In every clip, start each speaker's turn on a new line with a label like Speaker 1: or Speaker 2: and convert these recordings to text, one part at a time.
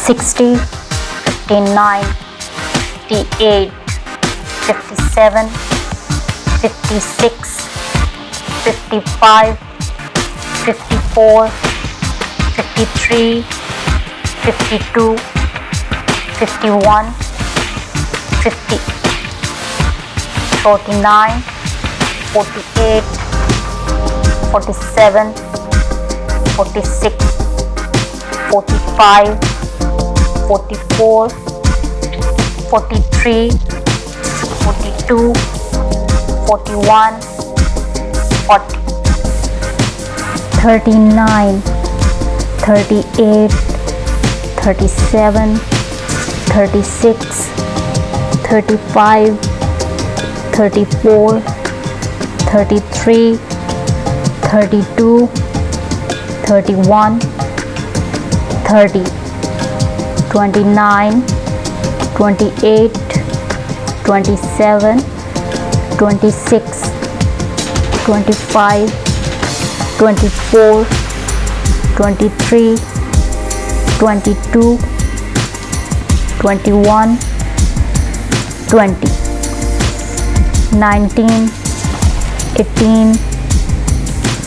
Speaker 1: 60, 59, 58, 57, 56, 55, 54, 53, 52, 51, 50, 49, 48, 47, 46, 45, 44, 43, 42, 41, 40, 39, 38, 37, 36, 35, 34, 33, 32, 31, 30, 29, 28, 27, 26, 25, 24, 23, 22, 21, 20, 19, 18,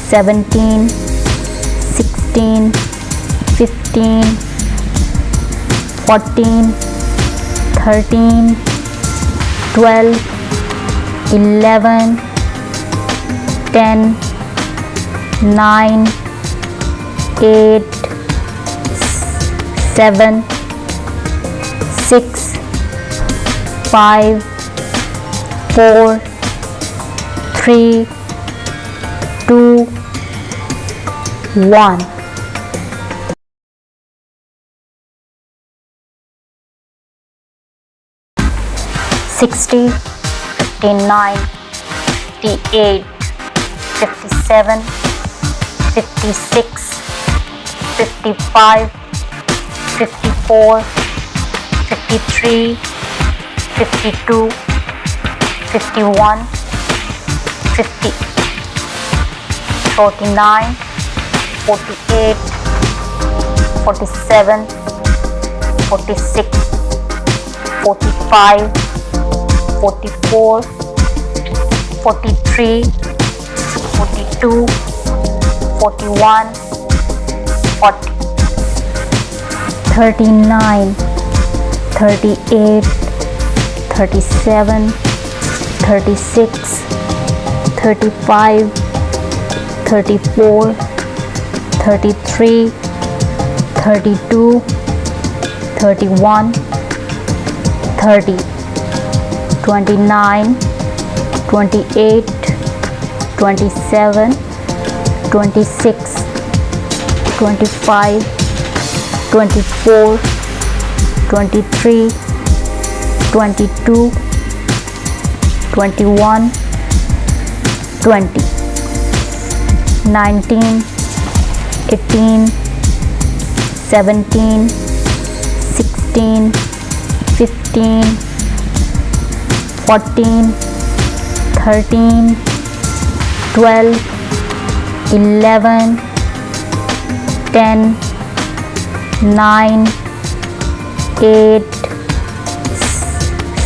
Speaker 1: 17, 16, 15, 14, 13, 12, 11, 10, 9, 8, 7, 6, 5, 4, 3, 2, 1. 60, 59, 58, 57, 56, 55, 54, 53, 52, 51, 50, 49, 48, 47, 46, 45, 44, 43, 42, 41, 40, 39, 38, 37, 36, 35, 34, 33, 32, 31, 30, 29, 28, 27, 26, 25, 24, 23, 22, 21, 20, 19, 18, 17, 16, 15, 14, 13, 12, 11, 10, 9, 8,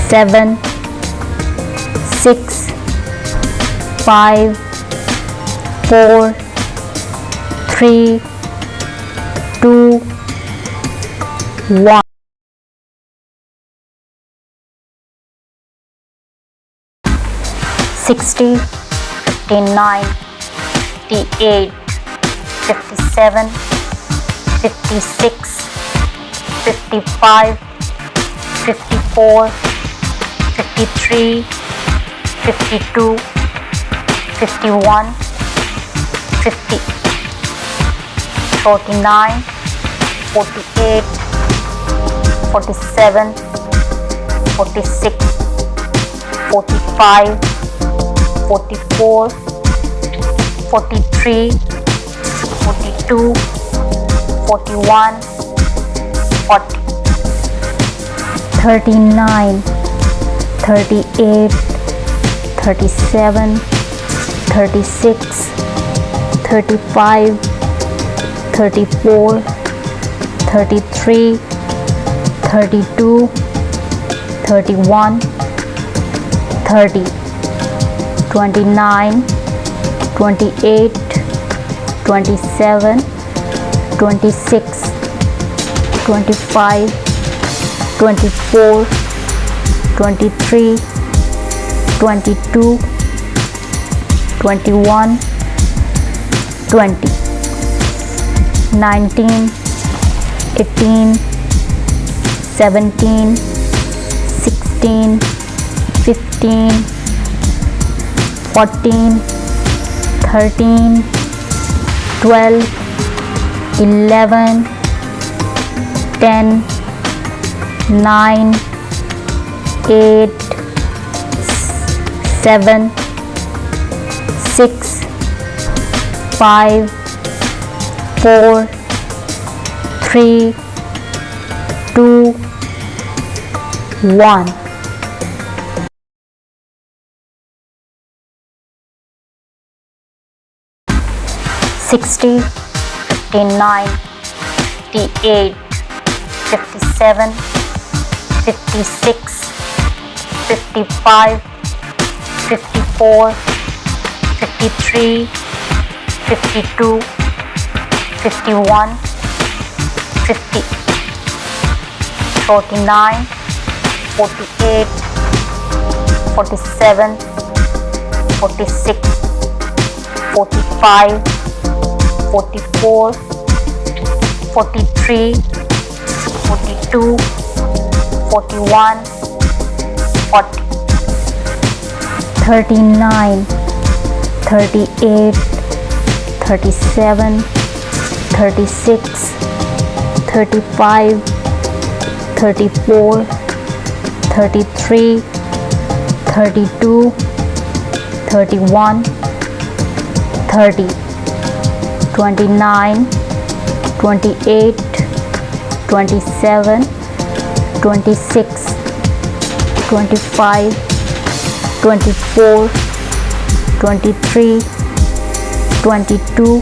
Speaker 1: 7, 6, 5, 4, 3, 2, 1. 60, 59, 58, 57, 56, 55, 54, 53, 52, 51, 50, 49, 48, 47, 46, 45, 44, 43, 42, 41, 40, 39, 38, 37, 36, 35, 34, 33, 32, 31, 30, 29, 28, 27, 26, 25, 24, 23, 22, 21, 20, 19, 18, 17, 16, 15, 14, 13, 12, 11, 10, 9, 8, 7, 6, 5, 4, 3, 2, 1. 60, 59, 58, 57, 56, 55, 54, 53, 52, 51, 50, 49, 48, 47, 46, 45, 44, 43, 42, 41, 40, 39, 38, 37, 36, 35, 34, 33, 32, 31, 30, 29, 28, 27, 26, 25, 24, 23, 22,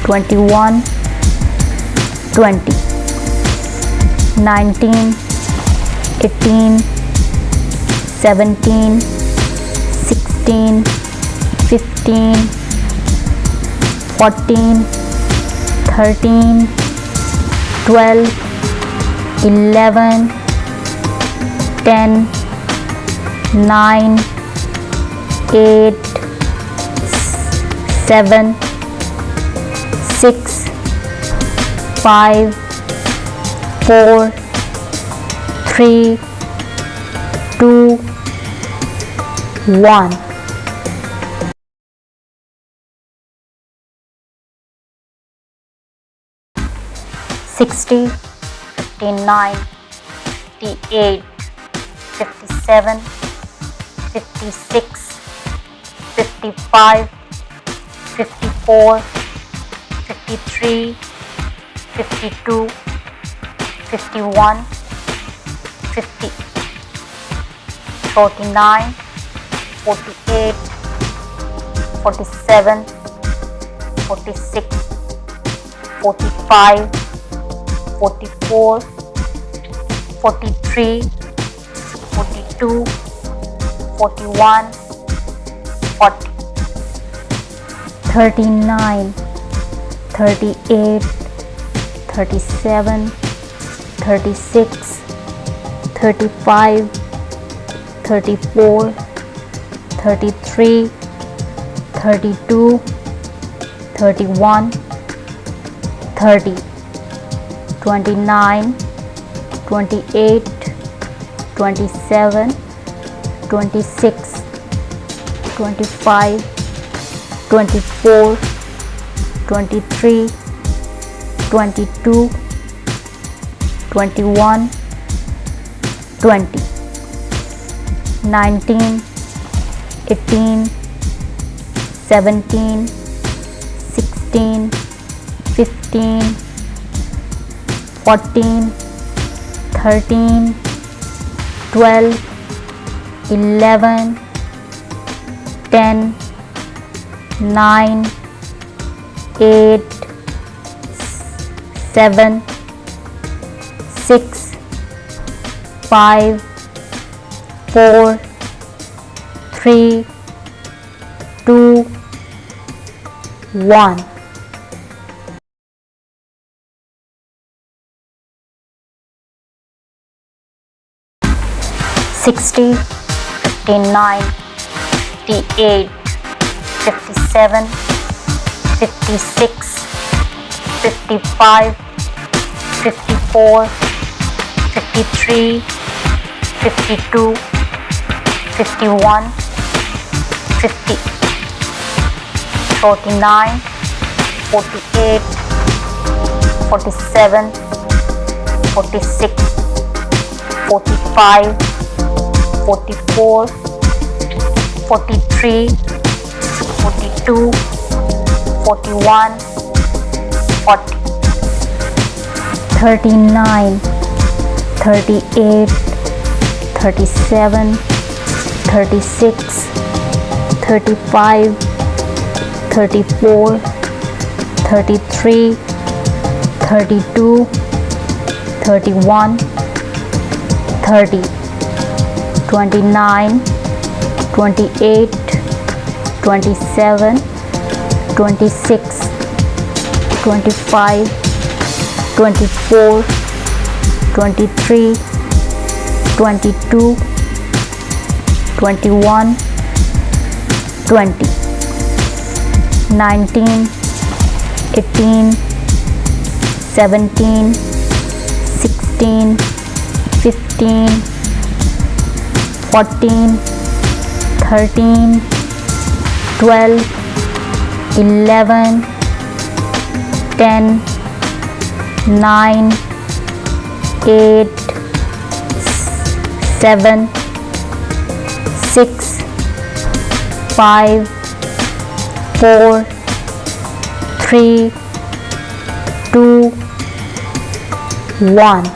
Speaker 1: 21, 20, 19, 18, 17, 16, 15, 14, 13, 12, 11, 10, 9, 8, 7, 6, 5, 4, 3, 2, 1. 60, 59, 58, 57, 56, 55, 54, 53, 52, 51, 50, 49, 48, 47, 46, 45, 44, 43, 42, 41, 40, 39, 38, 37, 36, 35, 34, 33, 32, 31, 30, 29, 28, 27, 26, 25, 24, 23, 22, 21, 20, 19, 18, 17, 16, 15, 14, 13, 12, 11, 10, 9, 8, 7, 6, 5, 4, 3, 2, 1. 60, 59, 58, 57, 56, 55, 54, 53, 52, 51, 50, 49, 48, 47, 46, 45, 44, 43, 42, 41, 40, 39, 38, 37, 36, 35, 34, 33, 32, 31, 30, 29, 28, 27, 26, 25, 24, 23, 22, 21, 20, 19, 18, 17, 16, 15, 14, 13, 12, 11, 10, 9, 8, 7, 6, 5, 4, 3, 2, 1.